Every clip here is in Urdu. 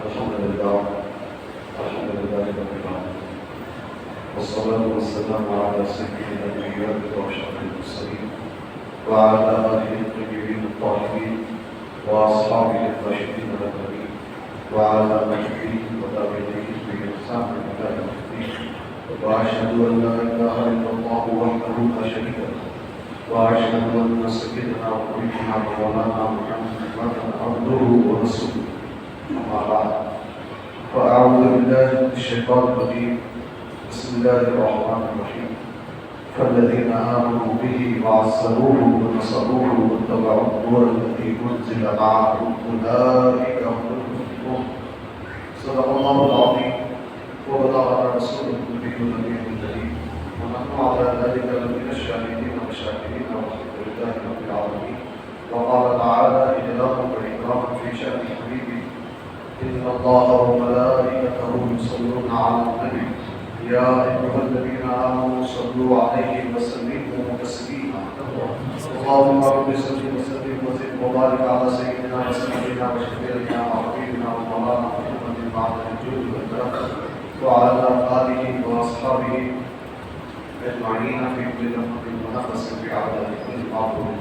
الحمد لله رب العالمين، والصلاة والسلام على سيد الأنبياء وأشرف المرسلين وعلى آله الطيبين الطاهرين وأصحابه الراشدين المهديين وعلى آله وتابعيه بإحسان إلى يوم الدين. وأشهد أن لا إله إلا الله وحده لا شريك له، وأشهد أن سيدنا ونبينا مولانا محمدا عبده ورسوله. أما بعد، فأعوذ بالله من الشيطان الرجيم. بسم الله الرحمن الرحيم. فالذين آمنوا به وعزروه ونصروه واتبعوا النور الذي أنزل معه أولئك هم المفلحون. صدق الله العظيم وبلغنا رسوله النبي الكريم، ونحن على ذلك لمن الشاهدين والشاكرين والحمد لله رب العالمين. وقال تعالى إجلالا وإكراما في شأن حبيبه: إن الله وملائكته يصلون على النبي يا أيها الذين آمنوا صلوا عليه وسلموا تسليما. اللهم رب صل وسلم وزد وبارك على سيدنا وسيدنا وشفيعنا وحبيبنا ومولانا محمد بعد الجود والبركة، وعلى آله وأصحابه أجمعين في كل لمحة ونفس في عدد كل معقول.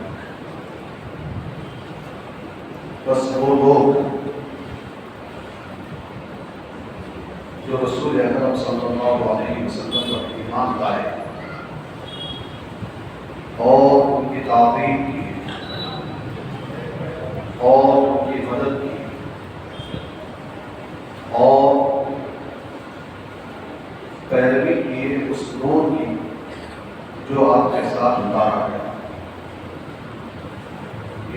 بس وہ لوگ جو رسول اکرم صلی اللہ علیہ وسلم پر ایمان لائے اور ان کی تعظیم کی اور ان کی مدد کی اور پیروی کی اس نور کی جو آپ کے ساتھ اتارا گیا،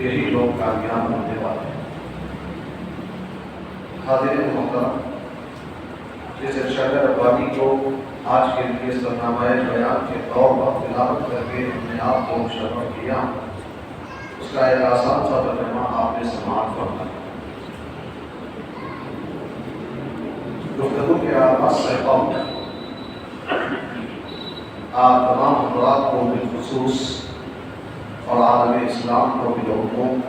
یہی لوگ کامیاب ہونے والے ہیں۔ حاضرین محترم، جس ارشاد ربانی کو آج کے لیے سرنامہ بیان کے طور پر تلاوت کر کے ہم نے آپ کو مشرف کیا، اس کا ایک آسان سا ترجمہ آپ نے سماعت فرمایا۔ گفتگو کے آغاز سے قبل آپ تمام حضرات کو بالخصوص اور عالم اسلام کو بالعموم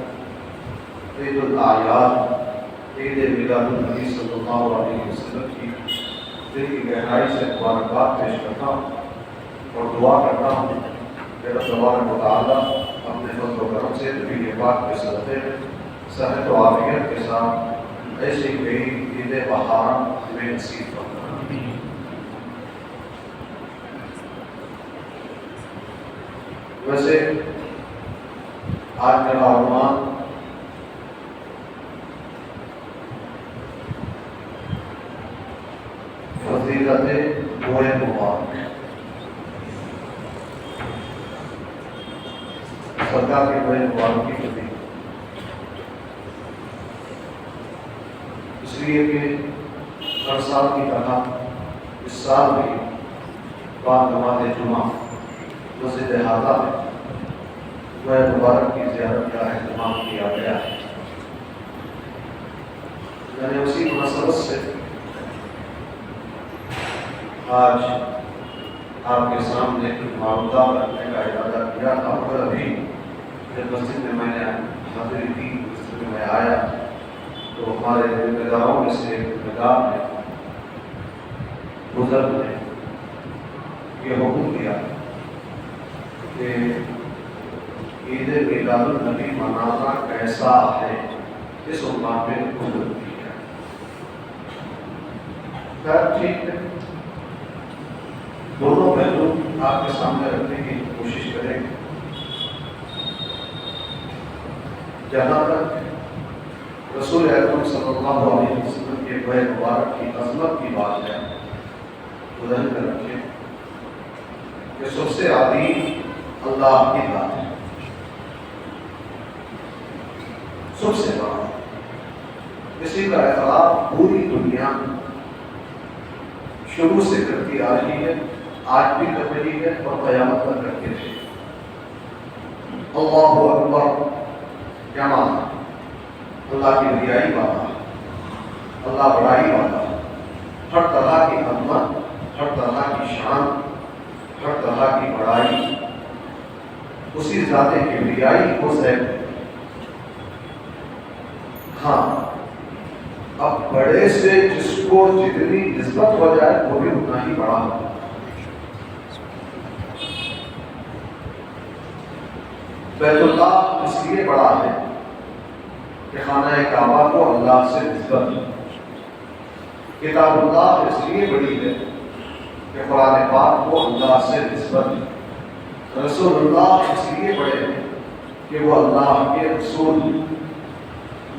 عید الاعیاد، عید میلاد النبی صلی اللہ علیہ وسلم کی دل کی گہرائی سے مبارکباد پیش کرتا ہوں اور دعا کرتا ہوں کہ رب تبارک و تعالیٰ اپنے فضل و کرم سے نبی پاک کے صدقے صحت و عافیت کے ساتھ ایسی کئی عید بہار ہمیں نصیب فرمائے۔ ویسے آج میرا عنوان فضیلت موئے مبارک، سرکار کے موئے مبارک کی فضیلت، اس لیے کہ ہر سال کی طرح اس سال بھی بعد نماز جمعہ مسجد احاطہ میں موئے مبارک کی زیارت کا اہتمام کیا گیا ہے۔ میں نے اسی مناسبت سے آج آپ کے سامنے معلومات رکھنے کا ارادہ کیا تھا، مگر ابھی جب مسجد میں میں نے حاضری کی، مسجد میں آیا تو ہمارے ذمہ داروں میں سے ایک ذمہ دار نے بزرگ نے یہ حکم دیا کہ عید میلاد النبی منانا کیسا ہے، اس عنوان پہ گفتگو کی ہے۔ خیر ٹھیک ہے، دونوں پہلو آپ کے سامنے رکھنے کی کوشش کریں گے۔ جہاں تک رسول اکرم صلی اللہ علیہ وسلم کے موئے مبارک کی عظمت کی بات ہے تو ذہن میں رکھیں کہ سب سے عظیم اللہ کی ذات ہے، سب سے بڑا، اسی کا اعتراف پوری دنیا شروع سے کرتی آ رہی ہے، آج بھی کر رہی ہے اور قیامت تک کرتے رہے۔ اللہ اکبر کیا معنی؟ اللہ کی ریائی والا، اللہ بڑائی والا، ہر طرح کی عظمت، ہر طرح کی شان، ہر طرح کی بڑائی اسی ذات کبریائی کو زیب ہے۔ ہاں، اب بڑے سے جس کو جتنی نسبت ہو جائے وہ بھی اتنا ہی بڑا ہو. بیت اللہ اس لیے بڑا ہے کہ خانہ کعبہ کو اللہ سے نسبت. کتاب اللہ اس لیے بڑی ہے کہ قرآن پاک کو اللہ سے نسبت. رسول اللہ اس لیے بڑے ہیں کہ وہ اللہ کے رسول.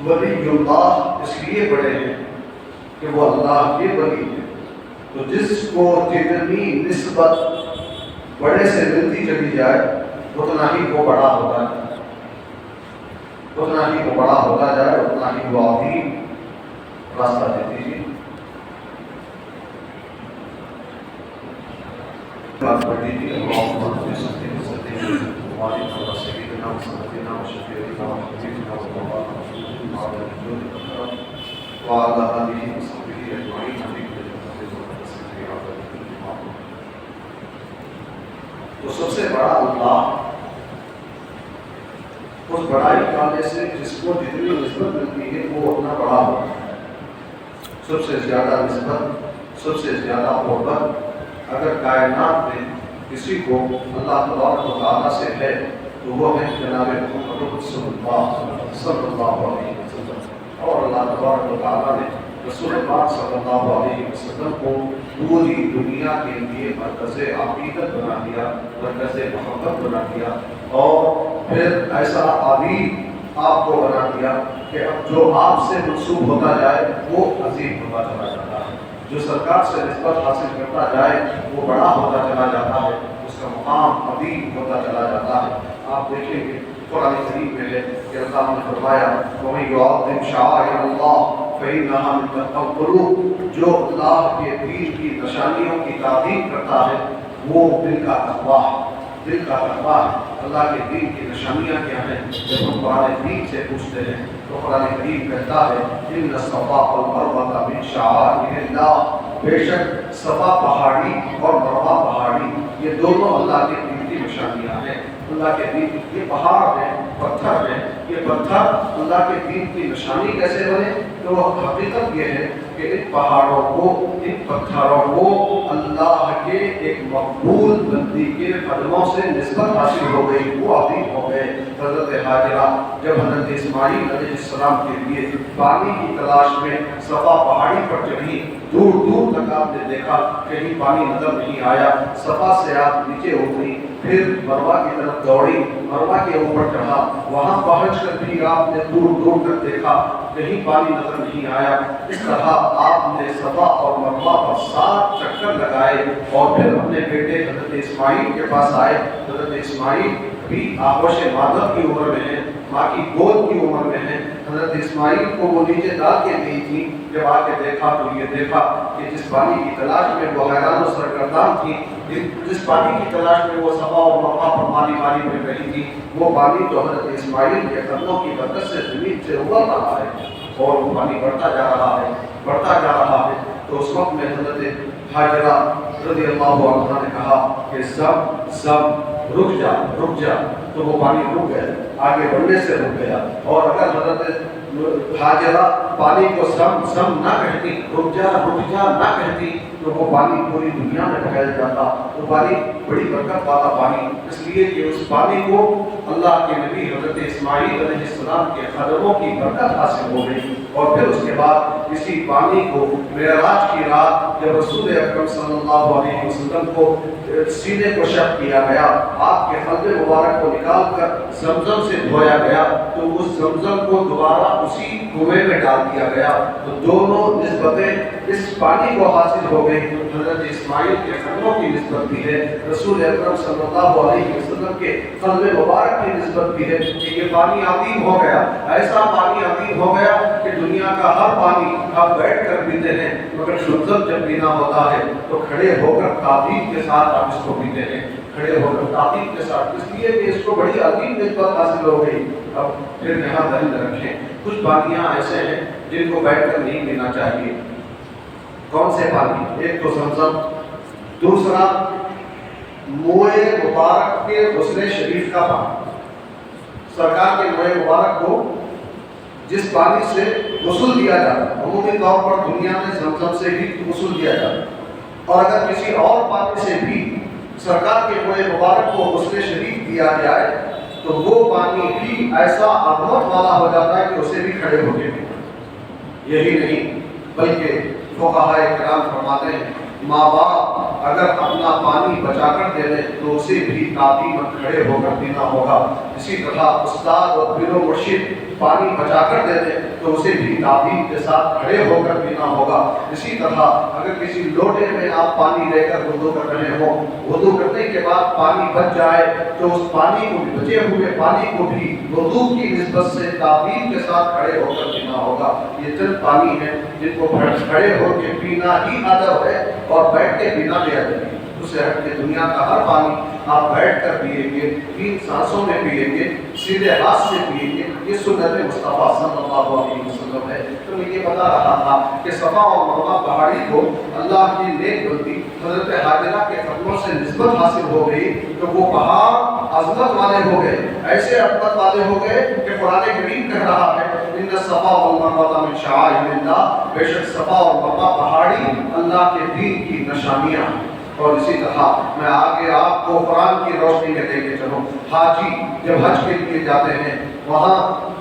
ولی اللہ اس لیے بڑے ہیں کہ وہ اللہ کے ولی ہیں. تو جس کو جتنی نسبت بڑے سے ملتی چلی جائے اتنا ہی وہ بڑا ہوتا ہے، اتنا ہی وہ بڑا ہوتا جائے، اتنا ہی وہ عظیم راستہ دیتی جی. بات پڑھ دیجیے. اللهم صل وسلم وبارك على سيدنا وسيدنا وشفيعنا وحبيبنا ومولانا محمد وعلى آله وصحبه أجمعين. تو سب سے بڑا اللہ، اس بڑائی والے سے جس کو جتنی نسبت ملتی ہے وہ اتنا بڑا ہوتا ہے. سب سے زیادہ نسبت، سب سے زیادہ محبت اگر کائنات میں کسی کو اللہ تبارک و تعالیٰ سے ہے تو وہ ہے جناب محمد صلی اللہ علیہ وسلم. اور اللہ تبارک و تعالیٰ نے رسول پاک صلی اللہ علیہ وسلم کو پوری دنیا کے لیے مرکز عقیدت بنا دیا، مرکز محبت بنا دیا، اور پھر ایسا عظیم آپ کو بنا دیا کہ اب جو آپ سے منسوب ہوتا جائے وہ عظیم ہوتا چلا جاتا ہے. جو سرکار سے نسبت حاصل کرتا جائے وہ بڑا ہوتا چلا جاتا ہے، اس کا مقام عظیم ہوتا چلا جاتا ہے. آپ دیکھیں گے قرآن کریم میں ہے کہ اللہ نے فرمایا وَمَن يُعَظِّمْ شَعَائِرَ اللَّهِ فَإِنَّهَا مِن تَقْوَى الْقُلُوبِ. جو اللہ کے دین کی نشانیوں کی تعظیم کرتا ہے وہ دل کا تقویٰ ہے، دل کا تقویٰ ہے. اللہ کے دین کی نشانیاں کیا ہیں؟ جب ہم قرآن دین سے پوچھتے ہیں تو قرآن کریم کہتا ہے ان الصفا والمروہ من شعائر اللہ. بے شک صفا پہاڑی اور مروہ پہاڑی یہ دونوں اللہ کے دین کی نشانیاں ہیں. اللہ کے دین یہ پہاڑ ہیں، پتھر ہیں، یہ پتھر اللہ کے دین کی نشانی کیسے بنے؟ تو حقیقت یہ ہے کہ ان پہاڑوں کو، ان پتھروں کو اللہ کے ایک مقبول بندی کے قدموں سے نسبت حاصل ہو گئی، وہ عظیم ہو گئے. حضرت ہاجرہ جب حضرت اسماعیل علیہ السلام کے لیے پانی کی تلاش میں صفا پہاڑی پر چڑھی، دور دور تک آپ نے دیکھا کہیں پانی نظر نہیں آیا. صفا سے آپ نیچے اتری، پھر مروہ کی طرف دوڑی، مروہ کے اوپر چڑھا، وہاں پہنچ کر بھی آپ نے دور دور تک دیکھا کہیں پانی نظر نہیں آیا. اس طرح آپ نے صفا اور مروہ پر 7 چکر لگائے اور پھر اپنے بیٹے حضرت اسماعیل کے پاس آئے. حضرت اسماعیل بھی آغوش مادر کی عمر میں ہیں، ماں کی گود کی عمر میں ہیں. حضرت اسماعیل کو وہ نیچے ڈال کے گئی تھی. جب آ کے دیکھا تو یہ دیکھا کہ جس پانی کی تلاش میں وہ حیران و سرگردان تھی، جس پانی کی تلاش میں وہ صفا اور مروہ پر ماری ماری پھر رہی تھی، وہ پانی تو حضرت اسماعیل کے قدموں کی برکت سے زمین سے ابل رہا ہے اور وہ پانی بڑھتا جا رہا ہے، بڑھتا جا رہا ہے. تو اس وقت میں حضرت حاجرہ رضی اللہ عنہ نے کہا کہ سب رک جا، رک جا. تو وہ پانی رک گیا، آگے بڑھنے سے رک گیا. اور اگر حضرت حاجرہ پانی کو سم نہ کہتی، رک جا نہ کہتی، تو وہ پانی پوری دنیا میں پھیل جاتا. وہ پانی بڑی برکت والا پانی، اس لیے کہ اس پانی کو اللہ کے نبی حضرت اسماعیل علیہ السلام کے قدموں کی برکت حاصل ہو گئی. اور پھر اس کے بعد اسی پانی کو معراج کی رات جب رسول اکرم صلی اللہ علیہ وسلم کو سینے کو شق کیا گیا، آپ کے قلب مبارک کو نکال کر زمزم سے دھویا گیا، تو اس زمزم کو دوبارہ اسی کنویں میں ڈال دیا گیا. تو دونوں نسبتیں اس پانی کو حاصل ہو گئی. حضرت اسماعیل کے قدموں کی نسبت بھی ہے، رسول اکرم صلی اللہ علیہ وسلم کے قلب مبارک کی نسبت بھی ہے کہ یہ پانی عظیم ہو گیا. ایسا پانی عظیم ہو گیا کہ دنیا کا ہر پانی آپ بیٹھ کر پیتے ہیں، مگر زمزم جب پینا ہوتا ہے تو کھڑے ہو کر تعظیم کے ساتھ آپ اس کو پیتے ہیں، کھڑے ہو کر تعظیم کے ساتھ، اس لیے کہ اس کو بڑی عظیم نسبت حاصل ہو گئی. اب پھر یہاں ذہن رکھیں کچھ پانیاں ایسے ہیں جن کو بیٹھ کر نہیں پینا چاہیے. کون سے پانی؟ ایک تو زمزم، دوسرا موئے مبارک کے غسل شریف کا پانی. سرکار کے موئے مبارک کو جس پانی سے غسل دیا جاتا، عمومی طور پر دنیا میں زمزم سے بھی غسل دیا جاتا، اور اگر کسی اور پانی سے بھی سرکار کے موئے مبارک کو غسل شریف دیا جائے تو وہ پانی بھی ایسا عظمت والا ہو جاتا ہے کہ اسے بھی کھڑے ہو کے پینا۔ یہی نہیں بلکہ فقہائے کرام فرماتے ہیں ماں باپ اگر اپنا پانی بچا کر دے دیں تو اسے بھی تعظیماً کھڑے ہو کر پینا ہوگا۔ اسی طرح استاد اور پیر و مرشد پانی بچا کر دے دیں تو اسے بھی تعظیم کے ساتھ کھڑے ہو کر پینا ہوگا۔ اسی طرح اگر کسی لوٹے میں آپ پانی لے کر وضو کر رہے ہوں، وضو کرنے کے بعد پانی بچ جائے تو اس پانی کو بھی، بچے ہوئے پانی کو بھی وضو کی نسبت سے تعظیم کے ساتھ کھڑے ہو کر پینا ہوگا۔ یہ چند پانی ہے جن کو کھڑے ہو کے پینا ہی ادب ہے، اور بیٹھ کے پینا بے ادبی ہے۔ اس سے ہٹ کے دنیا کا ہر پانی آپ بیٹھ کر پیئیں گے، 3 سانسوں میں پیئیں گے، سیدھے ہاتھ سے پیئیں گے، یہ سنت مصطفیٰ صلی اللہ علیہ وسلم ہے۔ تو میں یہ بتا رہا تھا کہ صفا اور مروا پہاڑی کو اللہ کی نیک بندی حضرت حاجرہ کے قدموں سے نسبت حاصل ہو گئی تو وہ پہاڑ عظمت والے ہو گئے، ایسے عظمت والے ہو گئے کہ قرآن کریم کہہ رہا ہے ان الصفا والمروہ من شعائر اللہ، بے شک صفا اور مروا پہاڑی اللہ کے دین کی نشانیاں۔ اور اسی طرح میں آگے آپ کو قرآن کی روشنی میں لے کے چلوں، حاجی جب حج کے لیے جاتے ہیں وہاں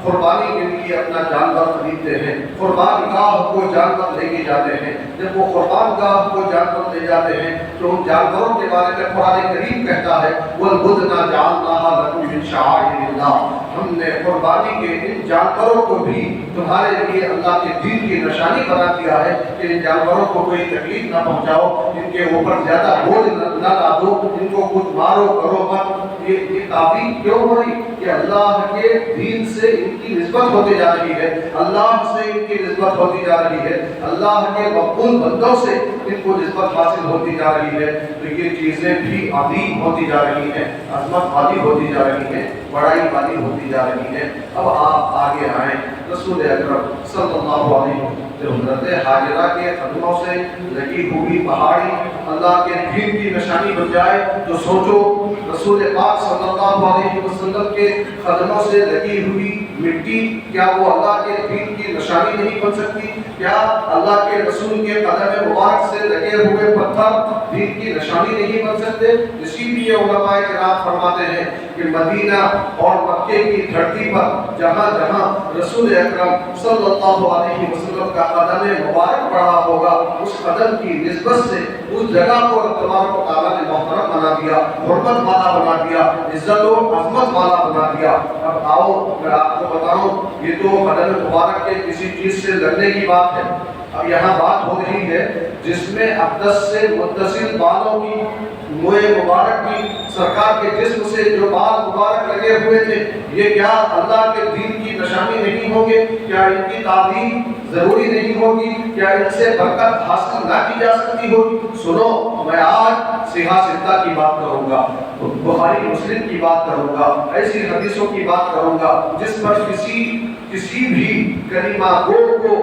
قربانی کے لیے اپنا جانور خریدتے ہیں، قربان گاہ کو جانور لے کے جاتے ہیں، جب وہ قربان گاہ کو جانور لے جاتے ہیں تو ان جانوروں کے بارے میں قرآن کریم کہتا ہے وَالْبُدْنَ جَعَلْنَاهَا لَكُمْ مِنْ شَعَائِرِ اللَّهِ، ہم نے قربانی کے ان جانوروں کو بھی تمہارے لیے اللہ کے دین کی نشانی بنا دیا ہے کہ ان جانوروں کو کوئی تکلیف نہ پہنچاؤ، ان کے اوپر زیادہ بوجھ نہ لادو، ان کو کچھ مارو کرو مت۔ یہ تعبیر کیوں ہو رہی کہ اللہ کے دین سے ان کی نسبت ہوتی جا رہی ہے، اللہ سے ان کی نسبت ہوتی جا رہی ہے، اللہ کے مقبول بندوں سے ان کو نسبت حاصل ہوتی جا رہی ہے، تو یہ چیزیں بھی عظیم ہوتی جا رہی ہیں، عظمت والی ہوتی جا رہی ہیں، بڑائی والی ہوتی جا رہی ہے۔ اب آپ آگے آئیں، رسول اکرم صلی اللہ علیہ وسلم حضرت حاجرہ کے قدموں سے لگی ہوئی پہاڑی اللہ کے دین کی نشانی بن جائے تو سوچو رسول پاک صلی اللہ علیہ وسلم کے قدموں سے لگی ہوئی مٹی کیا وہ اللہ کے دین کی نشانی نہیں بن سکتی؟ کیا اللہ کے رسول کے قدم مبارک سے لگے ہوئے پتھر دین کی نشانی نہیں بن سکتے؟ اسی لیے علماء کرام فرماتے ہیں کہ مدینہ اور مکے کی دھرتی پر جہاں جہاں رسول اکرم صلی اللہ علیہ وسلم کا قدم مبارک پڑا ہوگا اس قدم کی نسبت سے اس جگہ کو تبارک و تعالیٰ نے محترم بنا دیا، حرمت والا بنا دیا، عزت و عظمت والا بنا دیا۔ اب آؤ میں آپ کو بتاؤں، یہ تو قدم مبارک کے کسی چیز سے لگنے کی بات ہے، اب یہاں بات ہو رہی ہے جس میں اقدس سے متصل بالوں کی، موئے مبارک کی، سرکار کے جسم سے جو بال مبارک لگے ہوئے تھے یہ کیا اللہ کے دین کی نشانی نہیں ہوں گے؟ کیا ان کی تعظیم ضروری نہیں ہوگی؟ کیا ان سے برکت حاصل نہ کی جا سکتی ہوگی؟ سنو، میں آج صحیح ستہ کی بات کروں گا، بخاری مسلم کی بات کروں گا، ایسی حدیثوں کی بات کروں گا جس پر کسی بھی کلمہ گو کو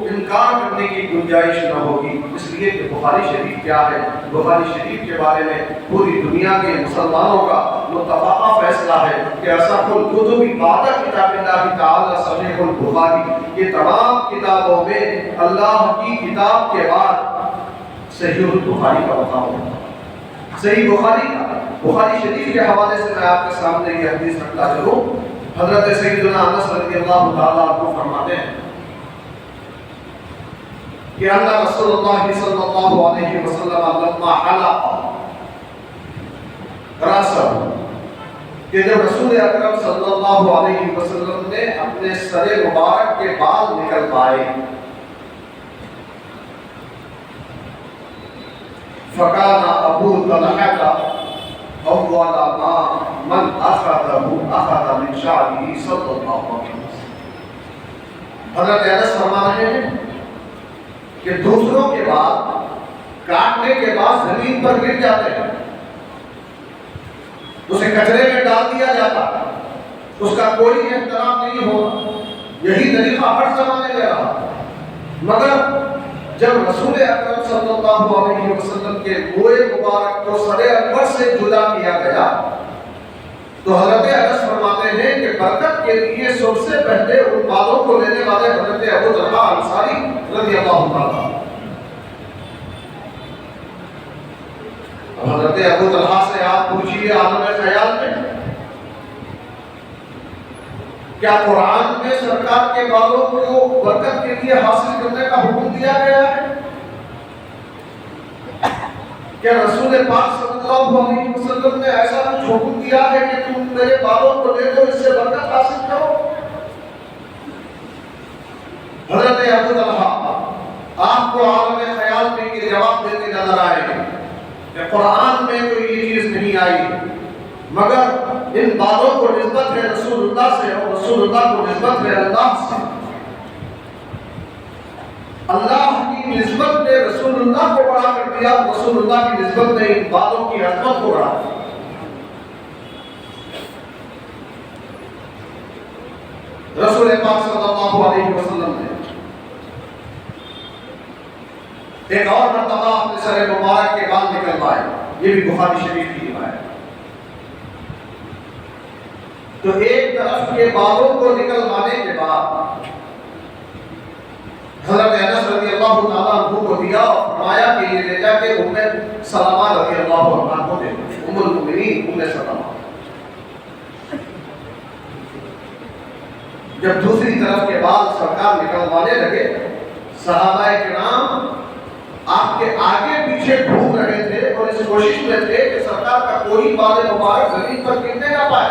انکار کرنے کی گنجائش نہ ہوگی، اس لیے کہ بخاری شریف کیا ہے؟ بخاری شریف کے بارے میں پوری دنیا کے مسلمانوں کا متفقہ فیصلہ ہے کہ اصح الکتب بعد کتاب اللہ تعالی صحیح البخاری، یہ تمام کتابوں میں اللہ کی کتاب کے بعد صحیح البخاری کا مقام ہے۔ صحیح بخاری کا، بخاری شریف کے حوالے سے میں آپ کے سامنے یہ حدیث رکھتا چلوں۔ حضرت سیدنا انس رضی اللہ تعالیٰ عنہ فرماتے ہیں کہ ان رسول اللہ صلی اللہ علیہ وسلم لما حلق راسہ، کہ جب رسول اکرم صلی اللہ علیہ وسلم نے اپنے سر مبارک کے بال نکلوائے، فکان ابو طلحہ اول ما من اخذ من شعره صلی اللہ علیہ وسلم۔ حضرت انس فرما رہے ہیں کہ دوسروں کے بعد کاٹنے کے بعد زمین پر گر جاتے ہیں، اسے کچرے میں ڈال دیا جاتا، اس کا کوئی احترام نہیں ہوگا، یہی طریقہ ہر زمانے میں رہا، مگر جب رسول اکرم صلی اللہ علیہ وسلم کے موئے مبارک کو سر انور سے جدا کیا گیا تو حضرت انس فرماتے ہیں کہ برکت کے لیے سب سے پہلے ان بالوں کو لینے والے حضرت ابو طلحہ انصاری رضی اللہ عنہ. حضرت ابو طلحہ سے آپ پوچھیے عالم خیال میں کیا قرآن میں سرکار کے بالوں کو برکت کے لیے حاصل کرنے کا حکم دیا گیا ہے؟ کیا رسول پاک صلی اللہ علیہ وسلم نے ایسا کچھ حکم دیا ہے کہ تم میرے بالوں کو لے لو، اس سے برکت حاصل کرو؟ حضرت ابو طلحہ آپ کو عالم خیال میں یہ جواب دیتے نظر آئے گے کہ قرآن میں تو یہ چیز نہیں آئی، مگر ان بالوں کو نسبت ہے رسول اللہ سے اور رسول اللہ کو نسبت ہے اللہ سے. اللہ کی نسبت نے رسول اللہ کو بڑا کر دیا، رسول اللہ کی نسبت نے ان بالوں کی عظمت کو بڑھا دیا. رسول پاک صلی اللہ علیہ وسلم نے ایک اور مرتبہ اپنے سر مبارک کے بال نکلوائے، یہ بھی بخاری شریف کی روایت. تو ایک طرف کے بالوں کو نکلوانے کے بعد حضرت انس رضی اللہ تعالیٰ عنہ کو دیا اور فرمایا کہ یہ لے جا کے ام سلمہ رضی اللہ عنہا کو دے دو، ام المؤمنین ام سلمہ. جب دوسری طرف کے بال سرکار نکلوانے لگے، صحابہ کرام آپ کے آگے پیچھے گھوم رہے تھے اور اس کوشش میں تھے کہ سرکار کا کوئی بال مبارک زمین پر گرنے نہ پائے،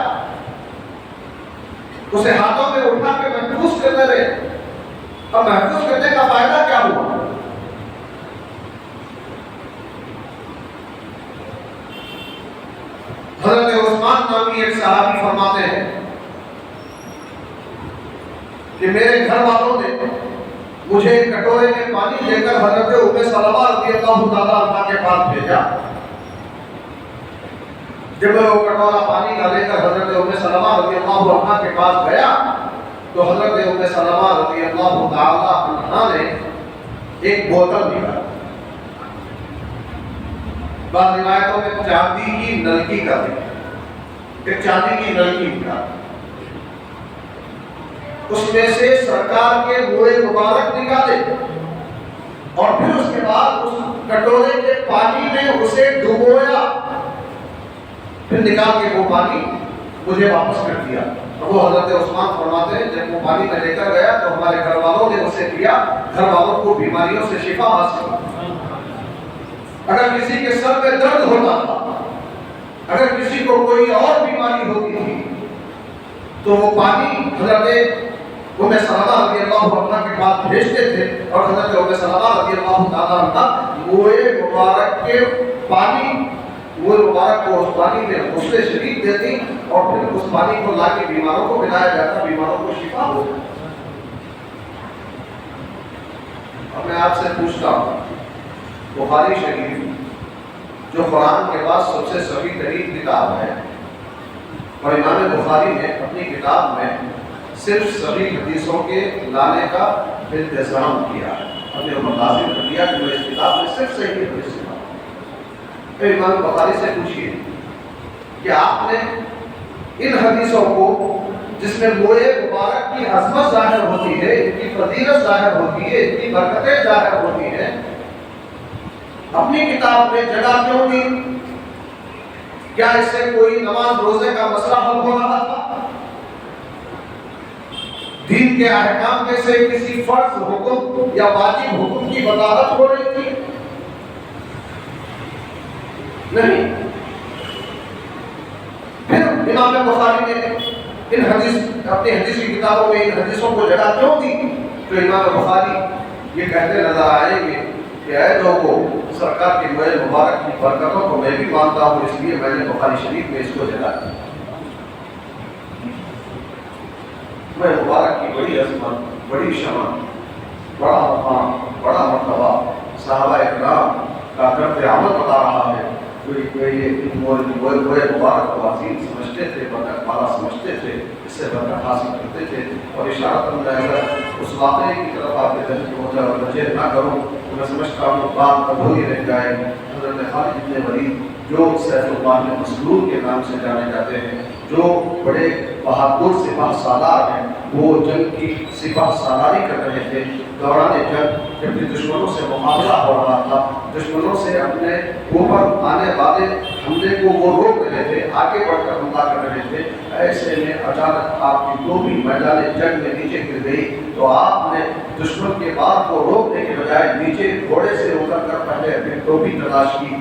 اسے ہاتھوں میں اٹھا کے محفوظ کرنے رہے. اب محفوظ کرنے کا فائدہ کیا ہوا؟ حضرت عثمان نامی ایک صحابی فرماتے ہیں کہ میرے گھر والوں نے مجھے ایک کٹورے میں پانی لے کر حضرت ام سلمہ رضی اللہ تعالیٰ عنہا کے پاس بھیجا. جب میں وہ کٹورا پانی کا لے کر حضرت ام سلمہ رضی اللہ عنہا کے پاس گیا تو حضرت ام سلمہ رضی اللہ تعالیٰ عنہا نے ایک بوتل نکالا. بعض روایتوں میں چاندی کی نلکی کا دیا، ایک چاندی کی نلکی نکالا، اس میں سے سرکار کے موئے مبارک نکالے اور پھر اس کے بعد اس کٹورے کے پانی میں اسے ڈبویا، پھر نکال کے وہ پانی مجھے واپس کر دیا. وہ حضرت عثمان فرماتے ہیں جب وہ پانی میں لے کر گیا تو ہمارے گھر والوں نے اسے پیا، گھر والوں کو بیماریوں سے شفا حاصل ہوئی. اگر کسی کے سر میں درد ہوتا تھا، اگر کسی کو کوئی اور بیماری ہوتی تھی تو وہ پانی حضرت ام سلمہ رضی اللہ عنہا کے پاس بھیجتے تھے اور حضرت ام سلمہ رضی اللہ تعالیٰ عنہا موئے مبارک کے پانی، موئے مبارک کو اس پانی میں غسل شریف دیتی اور پھر اس پانی کو لا کے بیماروں کو پلایا جاتا، بیماروں کو شفا ہو. اب میں آپ سے پوچھتا ہوں، بخاری شریف جو قرآن کے بعد سب سے صحیح ترین کتاب ہے اور امام بخاری نے اپنی کتاب میں صرف صحیح حدیثوں کے لانے کا انتظام کیا ہے، اپنے اوپر لازم کر دیا کہ میں اس کتاب میں صرف صحیح حدیث لاؤں. پھر امام بخاری سے پوچھیے کہ آپ نے ان حدیثوں کو جس میں موئے مبارک کی عظمت ظاہر ہوتی ہے، ان کی فضیلت ظاہر ہوتی ہے، ان کی برکتیں ظاہر ہوتی ہیں، اپنی کتاب میں جگہ کیوں دی؟ کیا اس سے کوئی نماز روزے کا مسئلہ حل ہو رہا تھا؟ دین کے احکام میں سے کسی فرض حکم یا واجب حکم کی وضاحت ہو رہی تھی؟ نہیں. پھر امام بخاری نے ان اپنی حدیث کی کتابوں میں ان حدیثوں کو جگہ کیوں دی؟ تو امام بخاری یہ کہتے نظر آئیں گے کہ اے لوگوں، سرکار کی موئے مبارک کی برکتوں کو میں بھی مانتا ہوں، اس لیے میں نے بخاری شریف میں اس کو جگہ دی. موئے مبارک کی بڑی عظمت، بڑی شان، بڑا مقام، بڑا مرتبہ صحابہ اکرام کا کرتے عمل بتا رہا ہے. موئے مبارک کو عظیم سمجھتے تھے، برکت والا سمجھتے تھے، اس سے برکت حاصل کرتے تھے. اور اشارت میں اگر اس واقعے کی طرف آپ کے ذہن کو توجہ نہ کروں تو میں سمجھتا ہوں بات ادھوری رہ جائے. حضرت خالد بن ولید جو سیف اللہ مسلول کے نام سے جانے جاتے ہیں، جو بڑے بہادر سپاہ سالار ہیں، وہ جنگ کی سپاہ سالاری کر رہے تھے دوران جنگ، جب دشمنوں سے مقابلہ ہو رہا تھا، دشمنوں سے اپنے اوپر آنے والے حملے کو وہ روک رہے تھے، آگے بڑھ کر حملہ کر رہے تھے، ایسے میں اچانک آپ کی ٹوپی میدان جنگ میں نیچے گر گئی، تو آپ نے دشمن کے بار کو روکنے کے بجائے نیچے گھوڑے سے اتر کر پہلے اپنی ٹوپی تلاش کی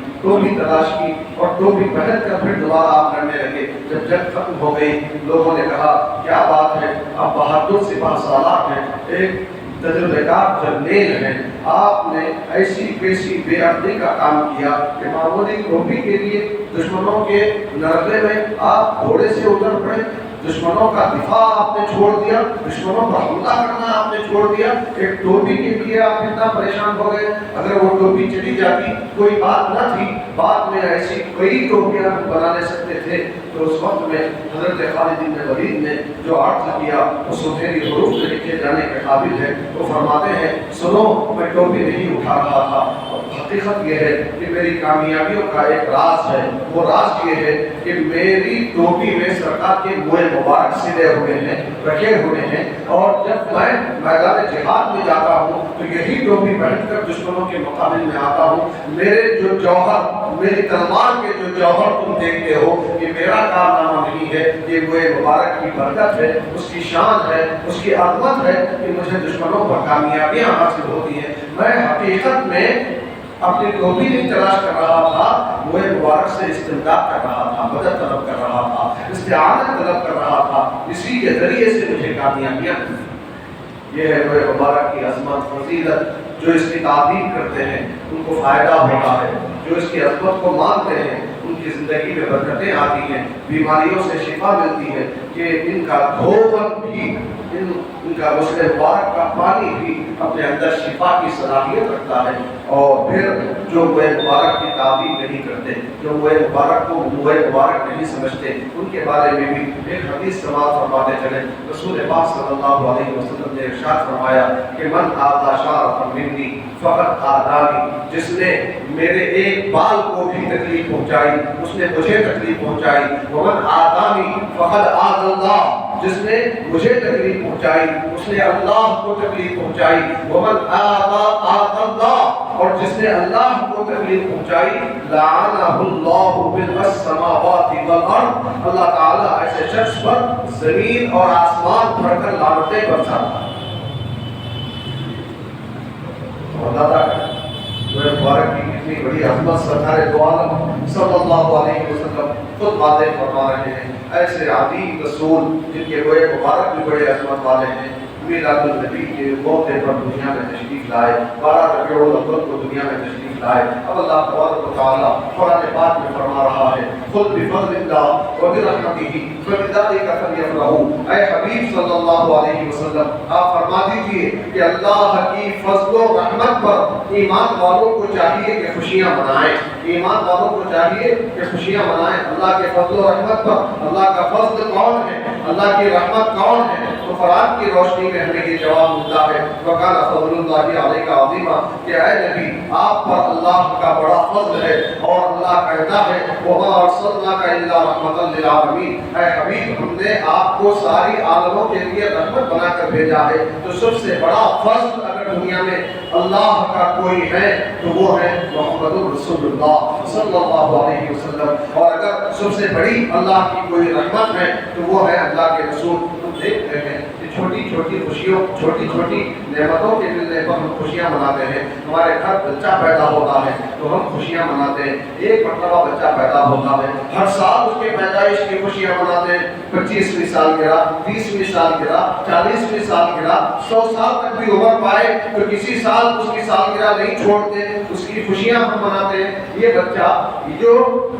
اور ٹوپی پہن کر پھر دوبارہ آپ لڑنے لگے۔ جب جنگ ختم ہو گئی، لوگوں نے کہا کیا بات ہے، آپ بہادر سپاہ سالار ہیں، ایک تجربہ کار جرنیل ہیں، آپ نے ایسی کیسی بے عقلی کا کام کیا کہ معمولی ٹوپی کے لیے دشمنوں کے نرغے میں آپ گھوڑے سے اتر پڑے، دشمنوں کا دفاع آپ نے چھوڑ دیا، دشمنوں پر حملہ کرنا آپ نے چھوڑ دیا، ایک ٹوپی کے لیے آپ اتنا پریشان ہو گئے۔ اگر وہ ٹوپی چلی جاتی کوئی بات نہ تھی، بعد میں ایسی کئی ٹوپیاں بنا لے سکتے تھے، تو اس وقت میں حضرت خالد بن ولید نے جو عرض کیا وہ سنہری حروف میں لکھے جانے کے قابل ہے۔ وہ فرماتے ہیں سنو، میں ٹوپی نہیں اٹھا رہا تھا، حقیقت یہ ہے کہ میری کامیابیوں کا ایک راز ہے، وہ راز یہ ہے کہ میری ٹوپی میں سرکار کے منہ مبارک سلے ہوئے ہیں، رکھے ہوئے ہیں، اور جب میں میدان جہاد میں جاتا ہوں تو یہی ٹوپی پہن کر دشمنوں کے مقابل میں آتا ہوں۔ میرے جو جوہر، میری تلوار کے جو جوہر تم دیکھتے ہو، یہ میرا کارنامہ نہیں ہے، یہ منہ مبارک کی برکت ہے، اس کی شان ہے، اس کی عظمت ہے کہ مجھے دشمنوں پر کامیابیاں حاصل ہوتی ہیں۔ میں حقیقت میں اپنی ٹوپی نہیں تلاش کر رہا تھا، وہ مبارک سے استمداد کر رہا تھا، مدد طلب کر رہا تھا، استعانت طلب کر رہا تھا، اسی کے ذریعے سے مجھے کامیابیاں ملی۔ یہ ہے وہ مبارک کی عظمت، فضیلت، جو اس کی تعظیم کرتے ہیں ان کو فائدہ ہوتا ہے، جو اس کی عظمت کو مانتے ہیں ان کی زندگی میں برکتیں آتی ہیں، بیماریوں سے شفا ملتی ہے، کہ ان کا دھوپن بھی، ان کا غسل مبارک کا پانی بھی اپنے اندر شفا کی صلاحیت رکھتا ہے۔ اور پھر جو وہ مبارک کی تعظیم نہیں کرتے، جو وہ مبارک کو وہ مبارک نہیں سمجھتے، ان کے بارے میں بھی ایک حدیث سماعت فرماتے چلیں۔ رسول پاک صلی اللہ علیہ وسلم نے ارشاد فرمایا کہ من آذا شعرۃ منی فقد آذانی، جس نے میرے ایک بال کو بھی تکلیف پہنچائی اس نے مجھے تکلیف پہنچائی، ومن آذانی فقد آذى اللہ، جس نے مجھے تکلیف پہنچائی اس نے اللہ کو تکلیف پہنچائی، ومن آذى اللہ، اور جس نے اللہ کو تکلیف پہنچائی لعنہ اللہ بالسماوات والارض، اللہ تعالیٰ ایسے شخص پر زمین اور آسمان بھر کر لعنتیں برساتا ہے۔ اللہ تعالیٰ مبارک کی کتنی بڑی عظمت سرکار دو عالم صلی اللہ علیہ وسلم خود باتیں فرما رہے ہیں۔ ایسے عظیم رسول جن کے وہ مبارک بھی بڑے عظمت والے ہیں، میلاد النبی کے موقع پر دنیا میں تشریف لائے، 12 ربیع الاول کو دنیا میں تشریف لائے۔ اب اللہ تبارک و تعالیٰ قرآن پاک میں فرما رہا ہے خذ بفضل اللہ وبرحمتہ فبذلک فلیفرحوا، اے حبیب صلی اللہ علیہ وسلم آپ فرما دیجئے کہ اللہ کی فضل و رحمت پر ایمان والوں کو چاہیے کہ خوشیاں منائیں، ایمان والوں کو چاہیے کہ خوشیاں منائیں اللہ کے فضل و رحمت پر۔ اللہ کا فضل کون ہے، اللہ کی رحمت کون ہے؟ تو قرآن کی روشنی میں ہمیں یہ جواب ملتا ہے وَقَالَ فَضْلُ اللَّهِ عَلَيْكَ عَظِيمًا، کہ اے نبی آپ پر اللہ کا بڑا فضل ہے، اور اللہ کہتا ہے وَمَا أَرْسَلْنَاكَ إِلَّا رَحْمَةً لِلْعَالَمِينَ، اے حبیب ہم نے آپ کو ساری عالموں کے لیے رحمت بنا کر بھیجا ہے۔ تو سب سے بڑا فضل اگر دنیا میں اللہ کا کوئی ہے تو وہ ہے محمد رسول اللہ صلی اللہ علیہ وسلم، اور اگر سب سے بڑی اللہ کی کوئی رحمت ہے تو وہ ہے اللہ کے رسول۔ ہم دیکھتے ہیں کہ چھوٹی چھوٹی خوشیوں، چھوٹی چھوٹی نعمتوں کے ملنے پر ہم خوشیاں مناتے ہیں۔ ہمارے گھر بچہ پیدا ہوتا ہے تو ہم خوشیاں مناتے ہیں، ایک مرتبہ بچہ پیدا ہوتا ہے، ہر سال اس کے پیدائش کی خوشیاں مناتے ہیں، 25ویں سالگرہ، 30ویں سالگرہ، 40ویں سالگرہ، 100 سال تک بھی عمر پائے تو کسی سال اس کی سالگرہ نہیں چھوڑتے، اس کی خوشیاں ہم مناتے ہیں۔ یہ بچہ جو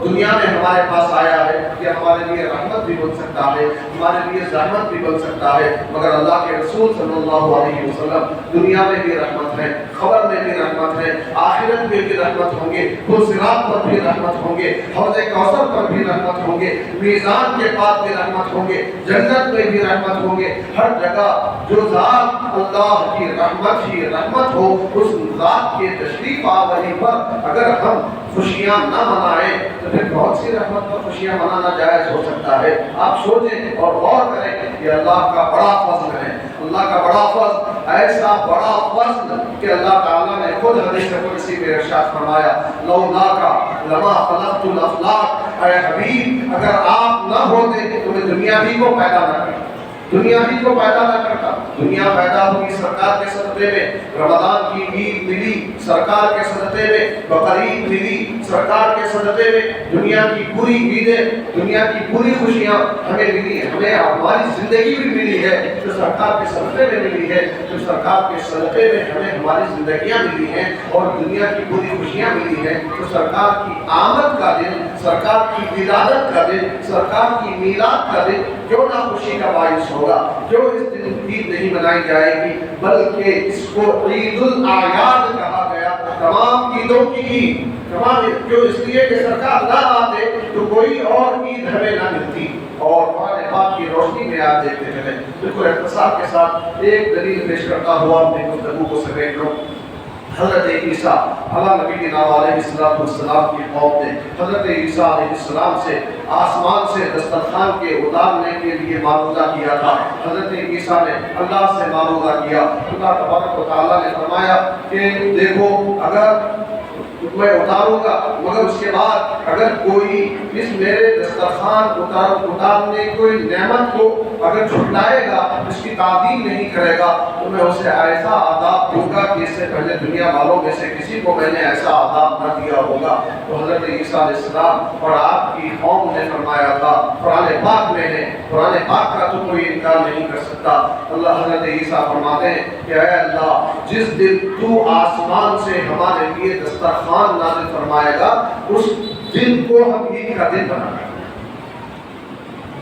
دنیا میں ہمارے پاس آیا ہے یہ ہمارے لیے رحمت بھی بن سکتا ہے، ہمارے لیے زحمت بھی بن سکتا ہے، مگر اللہ کے رسول صلی اللہ علیہ وسلم دنیا میں بھی رحمت ہے، خبر میں بھی رحمت ہے، آخرت میں بھی رحمت ہوں گے، صراط پر بھی رحمت ہوں گے، حوض کوثر پر بھی رحمت ہوں گے، میزان کے پاس بھی رحمت ہوں گے، جنت میں بھی رحمت ہوں گے۔ ہر جگہ جو ذات اللہ کی رحمت ہی رحمت ہو، اس ذات کے تشریف آوری پر اگر ہم خوشیاں نہ منائیں تو پھر بہت سی رحمت پر خوشیاں منانا جائز ہو سکتا ہے۔ آپ سوچیں اور غور کریں کہ اللہ کا بڑا فضل ہے، اللہ کا بڑا فضل، ایسا بڑا فضل کہ اللہ تعالیٰ نے خود حدیث قدسی میں ارشاد فرمایا لولاک لما خلقت الافلاک، اے حبیب اگر آپ نہ ہوتے تو میں دنیا ہی کو پیدا نہ کرتا، دنیا ہی کو پیدا نہ کرتا۔ دنیا پیدا ہوئی سرکار کے صدقے میں، رمضان کی عید ملی سرکار کے صدقے میں، بقرعید ملی سرکار کے صدقے میں، دنیا کی پوری عیدیں، دنیا کی پوری خوشیاں ہمیں ملی ہیں، ہمیں ہماری زندگی بھی ملی ہے جو سرکار کے صدقے میں ملی ہے، جو سرکار کے صدقے میں ہمیں ہماری زندگیاں ملی ہیں، اور دنیا کی پوری خوشیاں ملی ہیں تو سرکار کی آمد کا دن، سرکار کی ولادت کا دن، سرکار کی میلاد کا دن کیوں نہ خوشی کا باعث ہوگا؟ جو اس دن عید نہیں منائی جائے گی بلکہ اس کو عید الاعیاد کہا گیا، تمام عیدوں کی عید، تمام جو اس لیے کہ سرکار نہ آتے تو کوئی اور عید ہمیں نہ ملتی۔ اور قرآن پاک کی روشنی میں آپ دیکھتے چلیں، بالکل اختصار کے ساتھ ایک دلیل پیش کرتا ہوا اپنی گفتگو کو سمیٹ لوں۔ حضرت عیسیٰ علیہ نبی علیہ السلام کی قوم نے حضرت عیسیٰ علیہ السلام سے آسمان سے دسترخوان کے اتارنے کے لیے معروضہ کیا تھا۔ حضرت عیسیٰ نے اللہ سے معروضہ کیا، اللہ تبارک و تعالیٰ نے فرمایا کہ دیکھو اگر میں اتاروں گا مگر اس کے بعد اگر کوئی اس میرے دسترخوان اتارنے کوئی نعمت کو اگر جھٹلائے گا، اس کی تعظیم نہیں کرے گا تو میں اسے ایسا عذاب دوں گا کہ اس سے پہلے دنیا والوں میں سے کسی کو میں نے ایسا عذاب نہ دیا ہوگا۔ تو حضرت عیسیٰ علیہ السلام اور آپ کی قوم نے فرمایا تھا، قرآن پاک میں ہے، قرآن پاک کا تو کوئی انکار نہیں کر سکتا۔ اللہ حضرت عیسیٰ فرماتے ہیں کہ اے اللہ جس دن تو آسمان سے ہمارے لیے دسترخوان نازل فرمائے گا اس دن کو ہم عید کا دن بنانا۔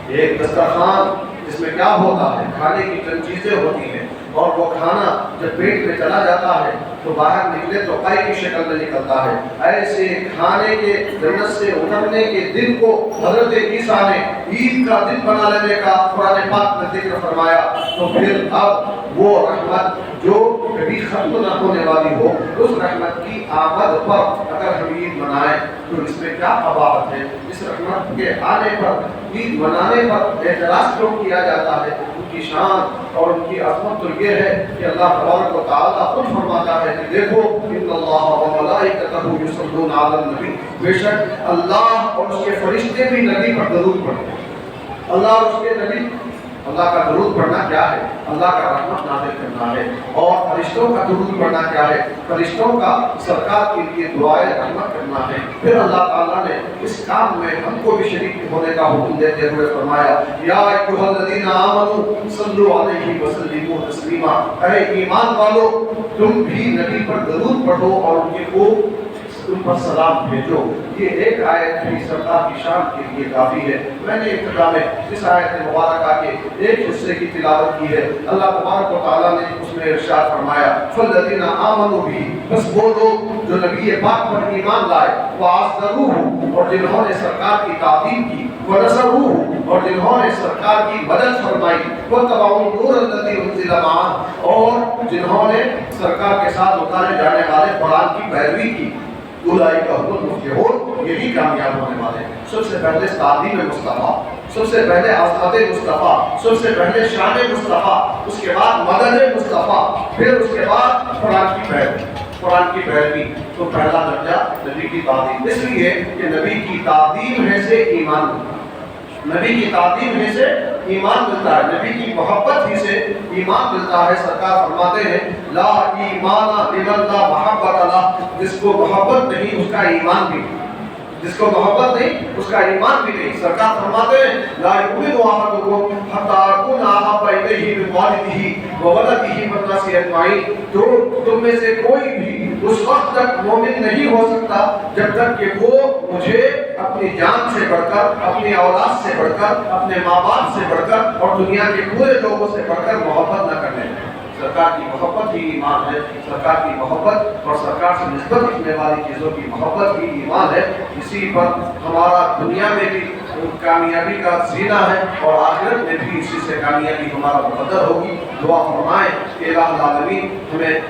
ایک دسترخوان جس میں کیا ہوتا ہے، کھانے کی چند چیزیں ہوتی ہیں، اور وہ کھانا جب پیٹ میں چلا جاتا ہے تو باہر نکلے تو قے کی شکل میں نکلتا ہے۔ ایسے کھانے کے جنت سے اترنے کے دن کو حضرت عیسیٰ نے عید کا دن بنا لینے کا قرآن پاک میں ذکر فرمایا۔ تو پھر اب وہ رحمت جو کبھی ختم نہ ہونے والی ہو، اس رحمت کی آمد پر اگر ہم عید منائیں تو اس میں کیا قباحت ہے؟ اس رحمت کے آنے پر، عید منانے پر اعتراض کیوں کیا جاتا ہے؟ ان کی شان اور ان کی عظمت تو یہ ہے کہ اللہ تبارک و تعالیٰ خود فرماتا ہے کہ دیکھو ان اللہ و ملائکتہ یصلون علی النبی، بے شک اللہ اور اس کے فرشتے بھی نبی پر درود پڑھتے ہیں۔ اللہ اور اس کے نبی، اللہ کا درود پڑھنا کیا ہے؟ اللہ کا رحمت نازل کرنا ہے۔ اور فرشتوں کا درود پڑھنا کیا ہے؟ فرشتوں کا سرکار کے لیے دعائیں رحمت کرنا ہے۔ پھر اللہ تعالیٰ نے اس کام میں ہم کو بھی شریک ہونے کا حکم دیتے ہوئے فرمایا یا ایھا الذین آمنوا صلوا علیہ وسلموا تسلیما، اے ایمان والو تم بھی نبی پر درود پڑھو اور ان پر سلام بھیجو۔ یہ ایک آیت بھی سرکار کی شان کے لیے کافی ہے۔ میں نے ابتدا میں اس آیت مبارکہ کے ایک حصے کی تلاوت کی ہے۔ اللہ تبارک و تعالیٰ نے اس میں ارشاد فرمایا فالذین آمنوا بھی، بس وہ لوگ جو نبی پاک پر ایمان لائے، وعزروہ اور جنہوں نے سرکار کی تعظیم کی، ونصروہ اور جنہوں نے سرکار کی مدد فرمائی، واتبعوا النور الذی انزل معہ اور جنہوں نے سرکار کے ساتھ اتارے جانے والے قرآن کی پیروی کی، اولئک هم المفلحون، یہی کامیاب ہونے والے ہیں۔ سب سے پہلے تعظیم مصطفیٰ، سب سے پہلے عظمت مصطفیٰ، سب سے پہلے شان مصطفیٰ، اس کے بعد مدد مصطفیٰ، پھر اس کے بعد قرآن کی پیروی، قرآن کی پیروی۔ تو پہلا درجہ نبی کی تعظیم، اس لیے کہ نبی کی تعظیم ہے سے ایمان ملتا ہے، نبی کی تعظیم ہے سے ایمان ملتا ہے، نبی کی محبت ہی سے ایمان ملتا ہے۔ سرکار فرماتے ہیں لا ایمان لمن لا محبت لہ، جس کو محبت نہیں اس کا ایمان بھی نہیں، جس کو محبت نہیں اس کا ایمان بھی نہیں۔ سرکار فرماتے ہیں لا یؤمن احدکم حتی اکون احب الیہ من والدہ وولدہ والناس اجمعین، جو تم میں سے کوئی بھی اس وقت تک مومن نہیں ہو سکتا جب تک کہ وہ مجھے اپنی جان سے بڑھ کر، اپنی اولاد سے بڑھ کر، اپنے ماں باپ سے بڑھ کر اور دنیا کے پورے لوگوں سے بڑھ کر محبت نہ کرنے لگے۔ سرکار کی محبت ہی ایمان ہے، سرکار کی محبت اور سرکار سے نسبت رکھنے والی چیزوں کی محبت ہی ایمان ہے۔ اسی پر ہمارا دنیا میں بھی کامیابی کا زینہ ہے اور آخرت میں بھی اسی سے کامیابی ہمارا مقدر ہوگی۔ دعا فرمائیں کہ الہ العالمین ہمیں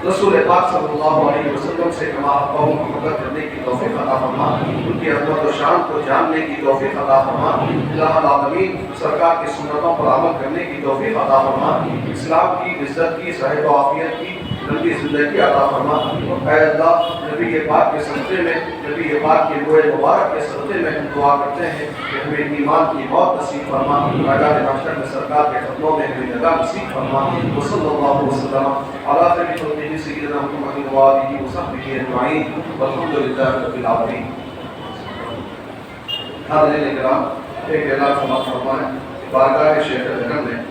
رسول پاک صلی اللہ علیہ وسلم سے کما حقہ محبت کرنے کی توفیق عطا فرما، ان کی عظمت و شان کو جاننے کی توفیق عطا فرما، الہ العالمین سرکار کی سنتوں پر عمل کرنے کی توفیق عطا فرما، اسلام کی عزت کی صحت و عافیت کی لمبی زندگی عطا فرما۔ اے اللہ نبی پاک کے صدقے میں، نبی پاک کے روئے مبارک کے صدقے میں ہم دعا کرتے ہیں کہ ہمیں ایمان کی موت نصیب فرما، میدان محشر میں سرکار کے قدموں میں ہمیں جگہ نصیب فرما۔ وصلی اللہ وسلم علی خیر خلقہ سیدنا محمد و آلہ وصحبہ اجمعین والحمد للہ رب العالمین۔ حاضرین کرام، ایک اعلان سماعت فرمائیں، بارگاہ شیخ اکرم میں